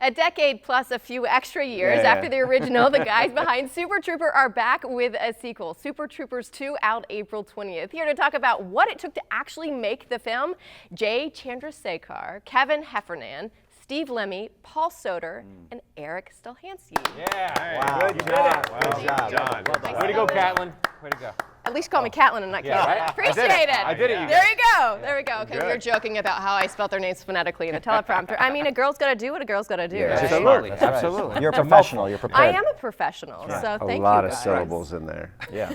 A decade plus a few extra years after the original, the guys behind Super Trooper are back with a sequel, Super Troopers 2, out April 20th. Here to talk about what it took to actually make the film, Jay Chandrasekhar, Kevin Heffernan, Steve Lemmy, Paul Soter, and Eric Stelhansky. Yeah. Wow. Good job. Good job. Way to go, Catlin. Way to go. At least call me Catlin and not Kevin. Right? Appreciate it. I did it. There you go. There we go. Okay, we were joking about how I spelled their names phonetically in a teleprompter. I mean, a girl's got to do what a girl's got to do. Yeah, Right? Absolutely. That's right. Absolutely. You're a professional. You're I prepared. am a professional, so thank you. A lot of guys. syllables in there. Yeah.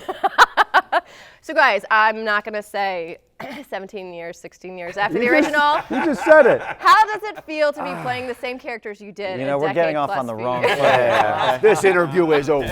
So guys, I'm not going to say 17 years, 16 years after the original. You just said it. How does it feel to be playing the same characters you did? You know, we're getting off on the wrong foot. This interview is over.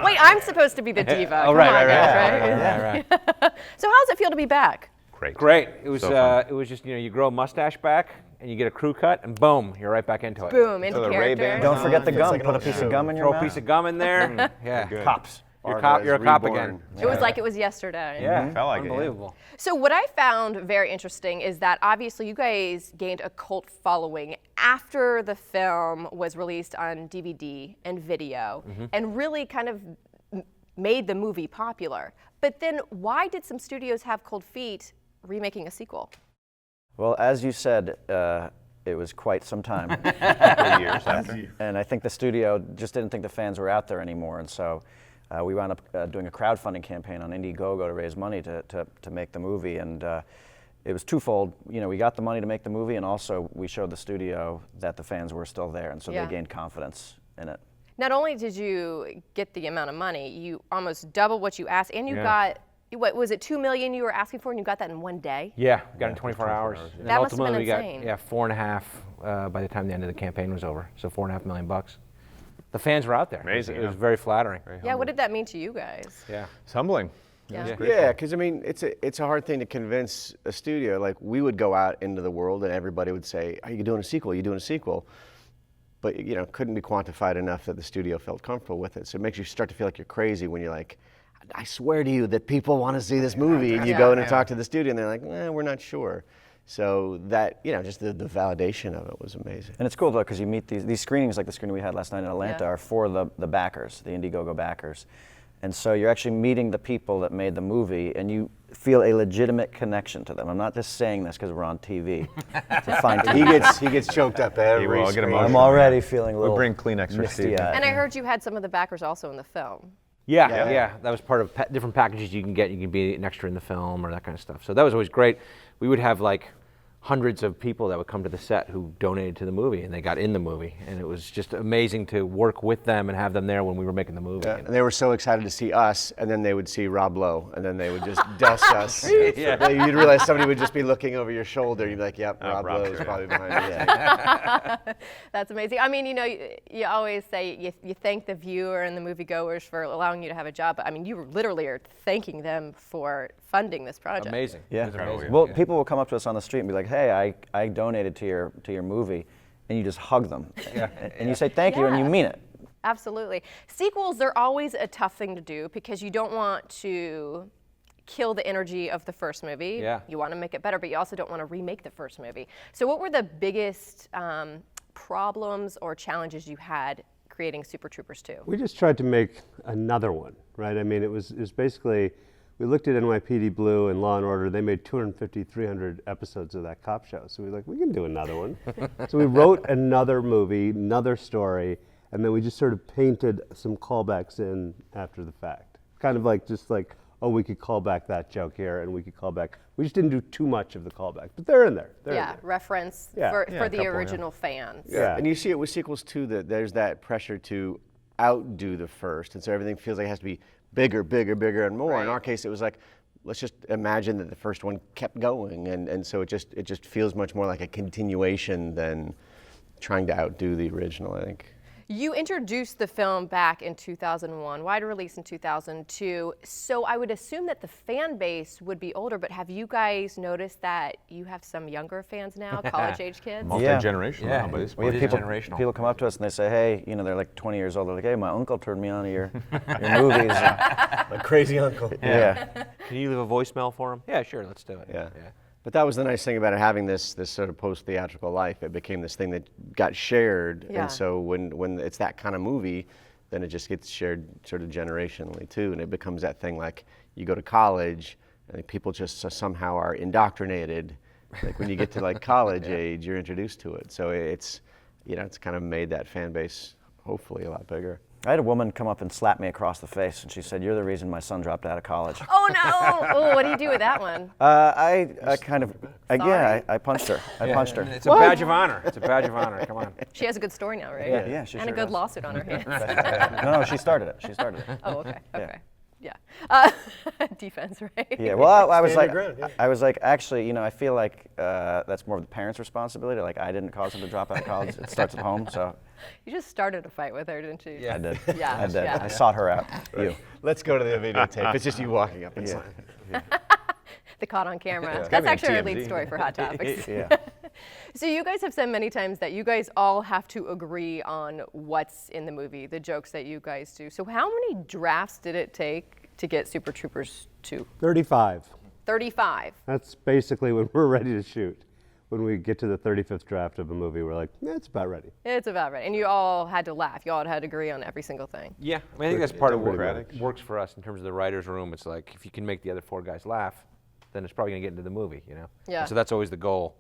Wait, I'm supposed to be the diva. Oh, Come right, on, right, guys, right. So how does it feel to be back? Great. It was So fun. it was just, you grow a mustache back and you get a crew cut and boom, you're right back into it. Boom, into the character. Ray-Ban Don't forget the gum. like an Put a old piece shoe. of gum in your Throw a mouth. piece of gum in there. Yeah. Good. Cops. You're Barbara's a cop reborn. again. It was like it was yesterday. Yeah. Felt like it, yeah. Unbelievable. So what I found very interesting is that obviously you guys gained a cult following after the film was released on DVD and video and really kind of made the movie popular. But then why did some studios have cold feet remaking a sequel? Well, as you said, it was quite some time. 3 years after. And I think the studio just didn't think the fans were out there anymore. And so we wound up doing a crowdfunding campaign on Indiegogo to raise money to make the movie. And it was twofold. We got the money to make the movie, and also we showed the studio that the fans were still there. And so Yeah. they gained confidence in it. Not only did you get the amount of money, you almost doubled what you asked, and you Yeah. got, what was it, $2 million you were asking for, and you got that in one day? Yeah, we got in 24 hours. And That must have been ultimately insane. we got 4.5 by the time the end of the campaign was over. So $4.5 million bucks. The fans were out there. Amazing, It was yeah. very flattering. Yeah, what did that mean to you guys? Yeah. It's humbling. Yeah. Yeah, because I mean, it's a hard thing to convince a studio. Like, we would go out into the world and everybody would say, "Are you doing a sequel? Are you doing a sequel?" But couldn't be quantified enough that the studio felt comfortable with it. So it makes you start to feel like you're crazy when you're like, "I swear to you that people want to see this movie," and you go in and talk to the studio, and they're like, "We're not sure." So that, just the validation of it was amazing. And it's cool though, because you meet these screenings, like the screening we had last night in Atlanta, Yeah. are for the backers, the Indiegogo backers. And so you're actually meeting the people that made the movie, and you feel a legitimate connection to them. I'm not just saying this because we're on TV. It's a fine TV. He gets choked up every will, I'll get screen. emotional. I'm already feeling a We'll little bring Kleenex for Steve. misty-eyed. And I heard you had some of the backers also in the film. Yeah. That was part of different packages you can get. You can be an extra in the film or that kind of stuff. So that was always great. We would have like hundreds of people that would come to the set who donated to the movie, and they got in the movie. And it was just amazing to work with them and have them there when we were making the movie. Yeah, and they were so excited to see us, and then they would see Rob Lowe, and then they would just dust us. Yeah. You'd realize somebody would just be looking over your shoulder. You'd be like, "Yep, Rob Rob, Lowe's sure. probably behind me." That's amazing. I mean, you always say you thank the viewer and the moviegoers for allowing you to have a job, but I mean, you literally are thanking them for funding this project. Amazing. Yeah. It was amazing. Well, Yeah. people will come up to us on the street and be like, "Hey, I donated to your movie," and you just hug them. And you say thank you, and you Yeah. mean it. Absolutely. Sequels, they're always a tough thing to do because you don't want to kill the energy of the first movie. Yeah. You want to make it better, but you also don't want to remake the first movie. So what were the biggest problems or challenges you had creating Super Troopers 2? We just tried to make another one, right? I mean, it was basically, we looked at NYPD Blue and Law & Order. They made 250, 300 episodes of that cop show. So we were like, we can do another one. So we wrote another movie, another story, and then we just sort of painted some callbacks in after the fact. Kind of like, oh, we could call back that joke here, and we could call back. We just didn't do too much of the callback, but they're in there. They're in there. Reference Yeah. for Yeah, a the couple, yeah. original fans. Yeah. And you see it with sequels too, that there's that pressure to outdo the first, and so everything feels like it has to be bigger, bigger, bigger, and more. In Right. our case, it was like, let's just imagine that the first one kept going, and so it just feels much more like a continuation than trying to outdo the original, I think. You introduced the film back in 2001, wide release in 2002. So I would assume that the fan base would be older, but have you guys noticed that you have some younger fans now, college-age kids? Multi-generational Yeah. now by this We point. have people, generational. people come up to us and they say, "Hey, they're like 20 years old. They're like, hey, my uncle turned me on to your movies." My crazy uncle. Yeah. Can you leave a voicemail for him? Yeah, sure, let's do it. Yeah. But that was the nice thing about it, having this sort of post-theatrical life. It became this thing that got shared, Yeah. and so when it's that kind of movie, then it just gets shared sort of generationally too, and it becomes that thing like you go to college, and people just somehow are indoctrinated. Like when you get to like college age, you're introduced to it. So it's, it's kind of made that fan base hopefully a lot bigger. I had a woman come up and slap me across the face, and she said, "You're the reason my son dropped out of college." Oh no! Oh, what do you do with that one? I kind of, Sorry? I punched her. I punched her. It's a badge of honor. It's a badge of honor. Come on. She has a good story now, right? Yeah, she And a sure good does. lawsuit on her hands. No, she started it. Oh, okay. Okay. Yeah. Defense, right? Yeah, well, I was Stand like, your ground, I was like, actually, I feel like that's more of the parents' responsibility. Like, I didn't cause him to drop out of college. It starts at home, so You just started a fight with her, didn't you? Yeah. I did. Yeah, I did. yeah. I sought her out. You. Let's go to the videotape. It's just you walking up and signing. The caught on camera. gotta That's be on actually our TMZ. lead story for Hot Topics. Yeah. So you guys have said many times that you guys all have to agree on what's in the movie, the jokes that you guys do. So how many drafts did it take to get Super Troopers 2? 35. 35. That's basically when we're ready to shoot. When we get to the 35th draft of a movie, we're like, it's about ready. It's about right. And you all had to laugh. You all had to agree on every single thing. Yeah, I mean, I think that's part of what democratic. works for us in terms of the writer's room. It's like if you can make the other 4 guys laugh, then it's probably gonna get into the movie, Yeah. And so that's always the goal.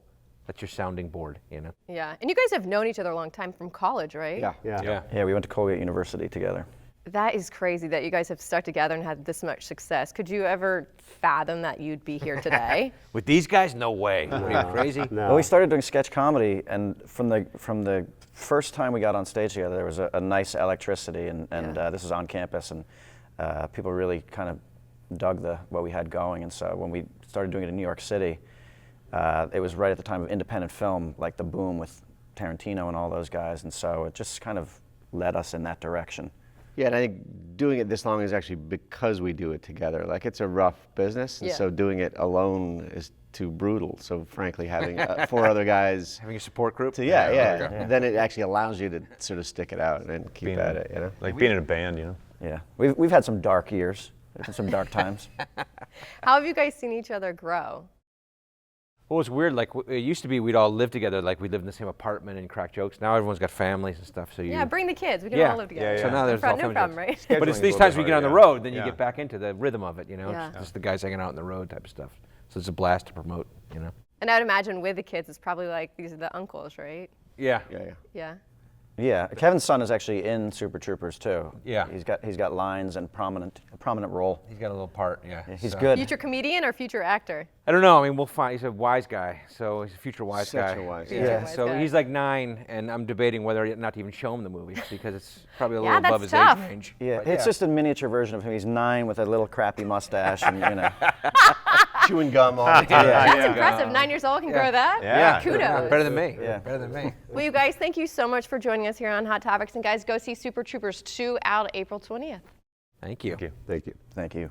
That's your sounding board, Yeah. And you guys have known each other a long time from college, right? Yeah. Yeah. Yeah, we went to Colgate University together. That is crazy that you guys have stuck together and had this much success. Could you ever fathom that you'd be here today? With these guys, no way. What are you crazy? No. Well, we started doing sketch comedy, and from the first time we got on stage together, there was a nice electricity, and this was on campus, and people really kind of dug what we had going. And so when we started doing it in New York City, it was right at the time of independent film, like the boom with Tarantino and all those guys, and so it just kind of led us in that direction. Yeah, and I think doing it this long is actually because we do it together. Like, it's a rough business, and Yeah. so doing it alone is too brutal. So frankly, having 4 other guys, Having a support group? then it actually allows you to sort of stick it out and keep Being at it, Like being in a band, Yeah, we've had some dark years, some dark times. How have you guys seen each other grow? Well, it's weird. Like it used to be, we'd all live together. Like we lived in the same apartment and crack jokes. Now everyone's got families and stuff. So Yeah, bring the kids. We can Yeah. all live together. Yeah, So yeah. now there's all No family problem, jokes. right? But it's Scheduling's a these little times bit we get on the harder, road, then you yeah. get back into the rhythm of it. Yeah. Just the guys hanging out on the road type of stuff. So it's a blast to promote. And I'd imagine with the kids, it's probably like these are the uncles, right? Yeah. Yeah. Yeah. Yeah, Kevin's son is actually in Super Troopers too. Yeah. he's got lines and a prominent role. He's got a little part. Yeah. He's So- good. Future comedian or future actor? I don't know. I mean, we'll find. He's a wise guy, so he's a future wise Such guy. a wise guy. Yeah. Future wise So guy. he's like 9, and I'm debating whether or not to even show him the movie because it's probably a Yeah, little above that's his tough. age range. Yeah, But it's just a miniature version of him. He's 9 with a little crappy mustache, and Chewing gum all the time. That's impressive. 9 years old can grow that? Yeah. Kudos. better than me. Yeah. Better than me. Well, you guys, thank you so much for joining us here on Hot Topics. And guys, go see Super Troopers 2 out April 20th. Thank you. Thank you. Thank you. thank you.